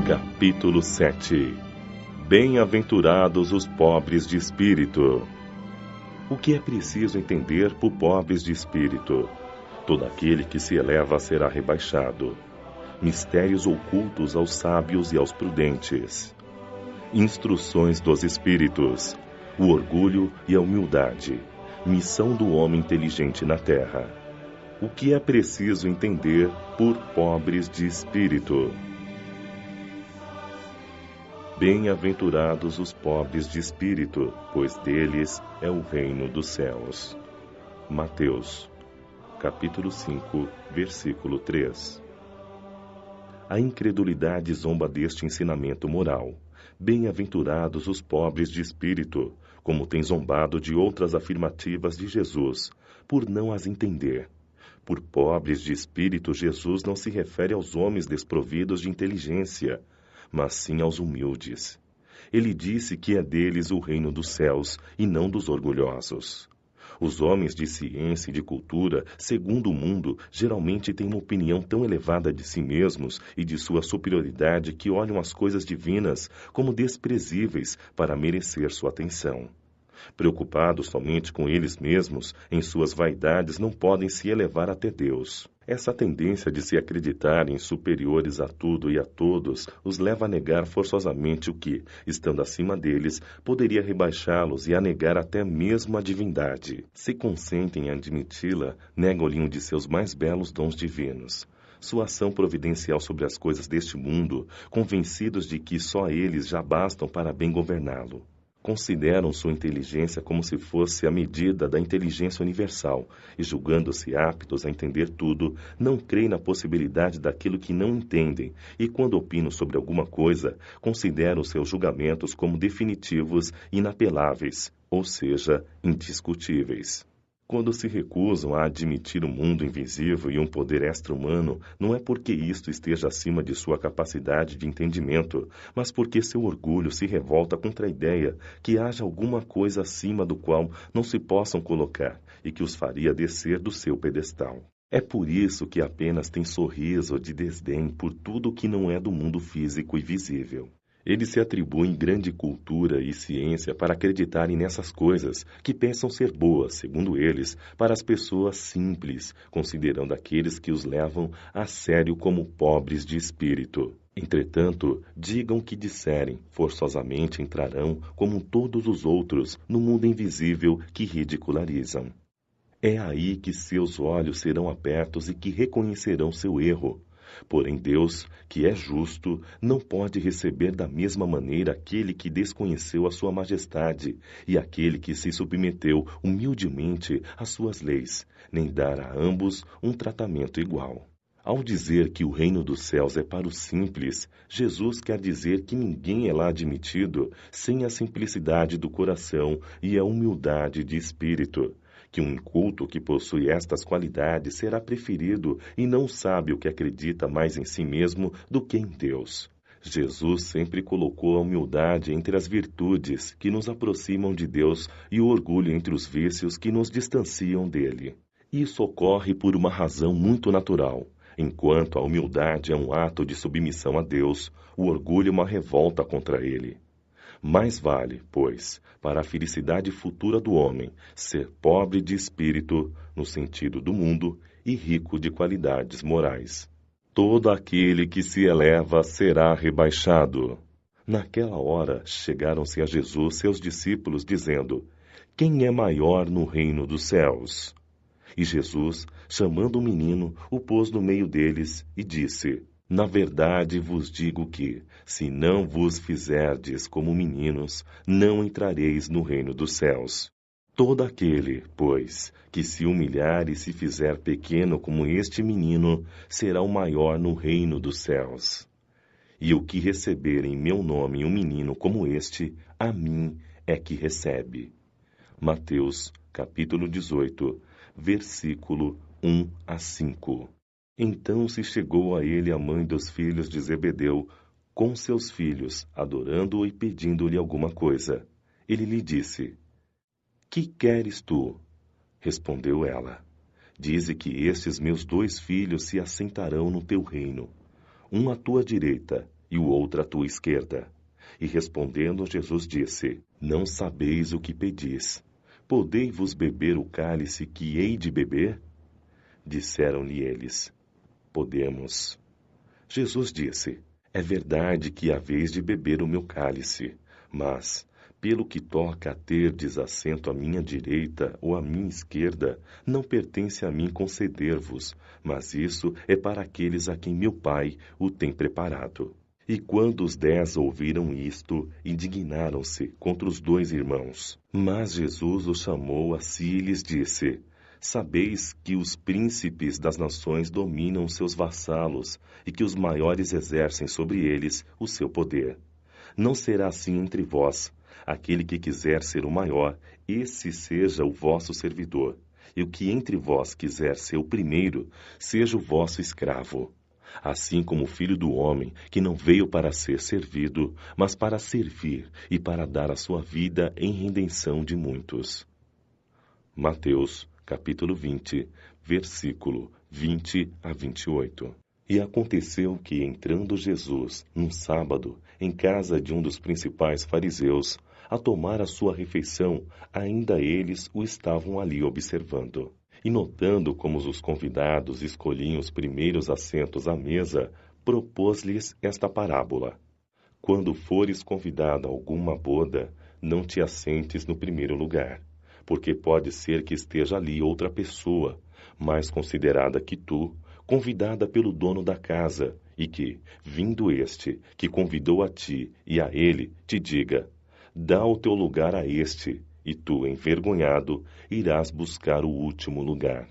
Capítulo 7. Bem-aventurados os pobres de espírito. O que é preciso entender por pobres de espírito? Todo aquele que se eleva será rebaixado. Mistérios ocultos aos sábios e aos prudentes. Instruções dos espíritos. O orgulho e a humildade. Missão do homem inteligente na terra. O que é preciso entender por pobres de espírito? Bem-aventurados os pobres de espírito, pois deles é o reino dos céus. Mateus, capítulo 5, versículo 3. A incredulidade zomba deste ensinamento moral. Bem-aventurados os pobres de espírito, como tem zombado de outras afirmativas de Jesus, por não as entender. Por pobres de espírito, Jesus não se refere aos homens desprovidos de inteligência, mas sim aos humildes. Ele disse que é deles o reino dos céus e não dos orgulhosos. Os homens de ciência e de cultura, segundo o mundo, geralmente têm uma opinião tão elevada de si mesmos e de sua superioridade que olham as coisas divinas como desprezíveis para merecer sua atenção. Preocupados somente com eles mesmos, em suas vaidades não podem se elevar até Deus. Essa tendência de se acreditarem superiores a tudo e a todos os leva a negar forçosamente o que, estando acima deles, poderia rebaixá-los e a negar até mesmo a divindade. Se consentem em admiti-la, negam-lhe um de seus mais belos dons divinos. Sua ação providencial sobre as coisas deste mundo, convencidos de que só eles já bastam para bem governá-lo. Consideram sua inteligência como se fosse a medida da inteligência universal e, julgando-se aptos a entender tudo, não creem na possibilidade daquilo que não entendem e, quando opinam sobre alguma coisa, consideram seus julgamentos como definitivos e inapeláveis, ou seja, indiscutíveis. Quando se recusam a admitir um mundo invisível e um poder extra-humano, não é porque isto esteja acima de sua capacidade de entendimento, mas porque seu orgulho se revolta contra a ideia que haja alguma coisa acima do qual não se possam colocar e que os faria descer do seu pedestal. É por isso que apenas tem sorriso de desdém por tudo que não é do mundo físico e visível. Eles se atribuem grande cultura e ciência para acreditarem nessas coisas, que pensam ser boas, segundo eles, para as pessoas simples, considerando aqueles que os levam a sério como pobres de espírito. Entretanto, digam o que disserem, forçosamente entrarão, como todos os outros, no mundo invisível que ridicularizam. É aí que seus olhos serão abertos e que reconhecerão seu erro. Porém Deus, que é justo, não pode receber da mesma maneira aquele que desconheceu a sua majestade e aquele que se submeteu humildemente às suas leis, nem dar a ambos um tratamento igual. Ao dizer que o reino dos céus é para os simples, Jesus quer dizer que ninguém é lá admitido sem a simplicidade do coração e a humildade de espírito. Que um inculto que possui estas qualidades será preferido e não sabe o que acredita mais em si mesmo do que em Deus. Jesus sempre colocou a humildade entre as virtudes que nos aproximam de Deus e o orgulho entre os vícios que nos distanciam dele. Isso ocorre por uma razão muito natural. Enquanto a humildade é um ato de submissão a Deus, o orgulho é uma revolta contra ele. Mais vale, pois, para a felicidade futura do homem, ser pobre de espírito, no sentido do mundo, e rico de qualidades morais. Todo aquele que se eleva será rebaixado. Naquela hora, chegaram-se a Jesus seus discípulos, dizendo: Quem é maior no reino dos céus? E Jesus, chamando o menino, o pôs no meio deles e disse: Na verdade vos digo que, se não vos fizerdes como meninos, não entrareis no reino dos céus. Todo aquele, pois, que se humilhar e se fizer pequeno como este menino, será o maior no reino dos céus. E o que receber em meu nome um menino como este, a mim é que recebe. Mateus, capítulo 18, versículo 1 a 5. Então se chegou a ele a mãe dos filhos de Zebedeu, com seus filhos, adorando-o e pedindo-lhe alguma coisa. Ele lhe disse: Que queres tu? Respondeu ela: Dize que estes meus 2 filhos se assentarão no teu reino, um à tua direita e o outro à tua esquerda. E respondendo, Jesus disse: Não sabeis o que pedis. Podei-vos beber o cálice que hei de beber? Disseram-lhe eles: Podemos. Jesus disse: É verdade que haveis de beber o meu cálice, mas, pelo que toca a terdes assento à minha direita ou à minha esquerda, não pertence a mim conceder-vos, mas isso é para aqueles a quem meu Pai o tem preparado. E quando os 10 ouviram isto, indignaram-se contra os 2 irmãos. Mas Jesus os chamou a si e lhes disse: Sabeis que os príncipes das nações dominam seus vassalos e que os maiores exercem sobre eles o seu poder. Não será assim entre vós. Aquele que quiser ser o maior, esse seja o vosso servidor. E o que entre vós quiser ser o primeiro, seja o vosso escravo. Assim como o Filho do Homem, que não veio para ser servido, mas para servir e para dar a sua vida em redenção de muitos. Mateus, capítulo 20, versículo 20 a 28. E aconteceu que, entrando Jesus, num sábado, em casa de um dos principais fariseus, a tomar a sua refeição, ainda eles o estavam ali observando. E notando como os convidados escolhiam os primeiros assentos à mesa, propôs-lhes esta parábola: Quando fores convidado a alguma boda, não te assentes no primeiro lugar, porque pode ser que esteja ali outra pessoa, mais considerada que tu, convidada pelo dono da casa, e que, vindo este, que convidou a ti e a ele, te diga: dá o teu lugar a este, e tu, envergonhado, irás buscar o último lugar.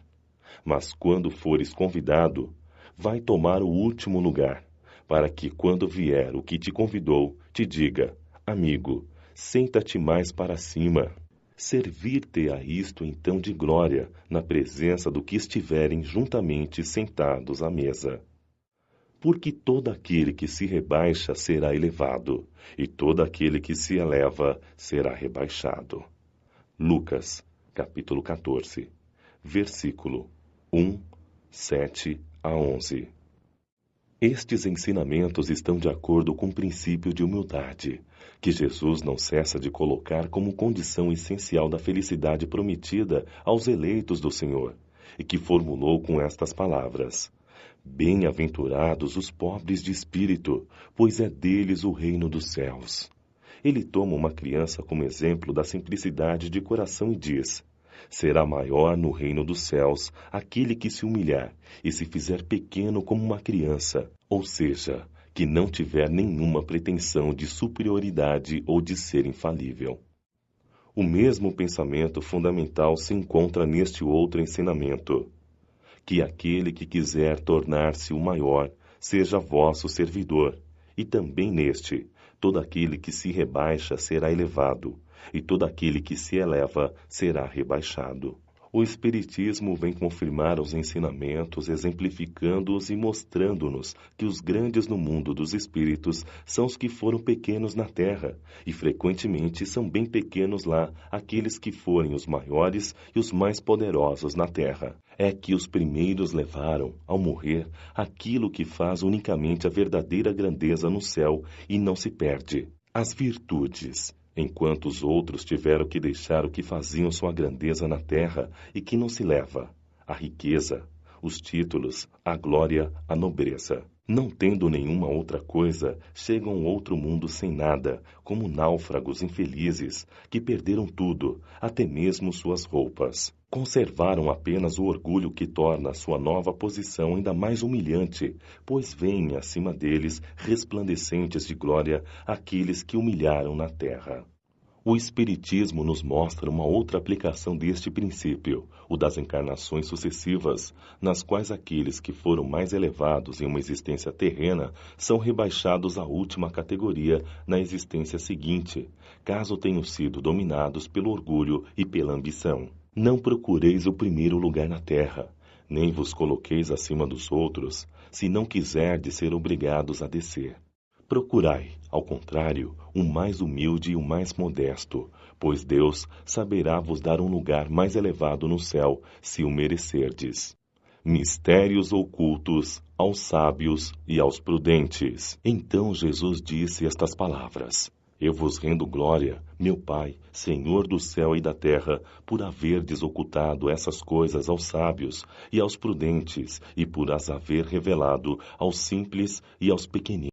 Mas quando fores convidado, vai tomar o último lugar, para que, quando vier o que te convidou, te diga: amigo, senta-te mais para cima. Servir-te-á isto então de glória, na presença do que estiverem juntamente sentados à mesa. Porque todo aquele que se rebaixa será elevado, e todo aquele que se eleva será rebaixado. Lucas, capítulo 14, versículo 1, 7 a 11. Estes ensinamentos estão de acordo com o princípio de humildade, que Jesus não cessa de colocar como condição essencial da felicidade prometida aos eleitos do Senhor, e que formulou com estas palavras: Bem-aventurados os pobres de espírito, pois é deles o reino dos céus. Ele toma uma criança como exemplo da simplicidade de coração e diz: será maior no reino dos céus aquele que se humilhar e se fizer pequeno como uma criança, ou seja, que não tiver nenhuma pretensão de superioridade ou de ser infalível. O mesmo pensamento fundamental se encontra neste outro ensinamento: que aquele que quiser tornar-se o maior seja vosso servidor, e também neste: todo aquele que se rebaixa será elevado, e todo aquele que se eleva será rebaixado. O Espiritismo vem confirmar os ensinamentos, exemplificando-os e mostrando-nos que os grandes no mundo dos espíritos são os que foram pequenos na terra, e frequentemente são bem pequenos lá aqueles que forem os maiores e os mais poderosos na terra. É que os primeiros levaram, ao morrer, aquilo que faz unicamente a verdadeira grandeza no céu e não se perde: as virtudes. Enquanto os outros tiveram que deixar o que faziam sua grandeza na terra e que não se leva: a riqueza, os títulos, a glória, a nobreza. Não tendo nenhuma outra coisa, chegam a outro mundo sem nada, como náufragos infelizes, que perderam tudo, até mesmo suas roupas. Conservaram apenas o orgulho que torna a sua nova posição ainda mais humilhante, pois veem acima deles, resplandecentes de glória, aqueles que humilharam na terra. O Espiritismo nos mostra uma outra aplicação deste princípio, o das encarnações sucessivas, nas quais aqueles que foram mais elevados em uma existência terrena são rebaixados à última categoria na existência seguinte, caso tenham sido dominados pelo orgulho e pela ambição. Não procureis o primeiro lugar na terra, nem vos coloqueis acima dos outros, se não quiserdes ser obrigados a descer. Procurai, ao contrário, o mais humilde e o mais modesto, pois Deus saberá vos dar um lugar mais elevado no céu, se o merecerdes. mistérios ocultos aos sábios e aos prudentes. Então Jesus disse estas palavras: Eu vos rendo glória, meu Pai, Senhor do céu e da terra, por haverdes ocultado essas coisas aos sábios e aos prudentes, e por as haver revelado aos simples e aos pequeninos.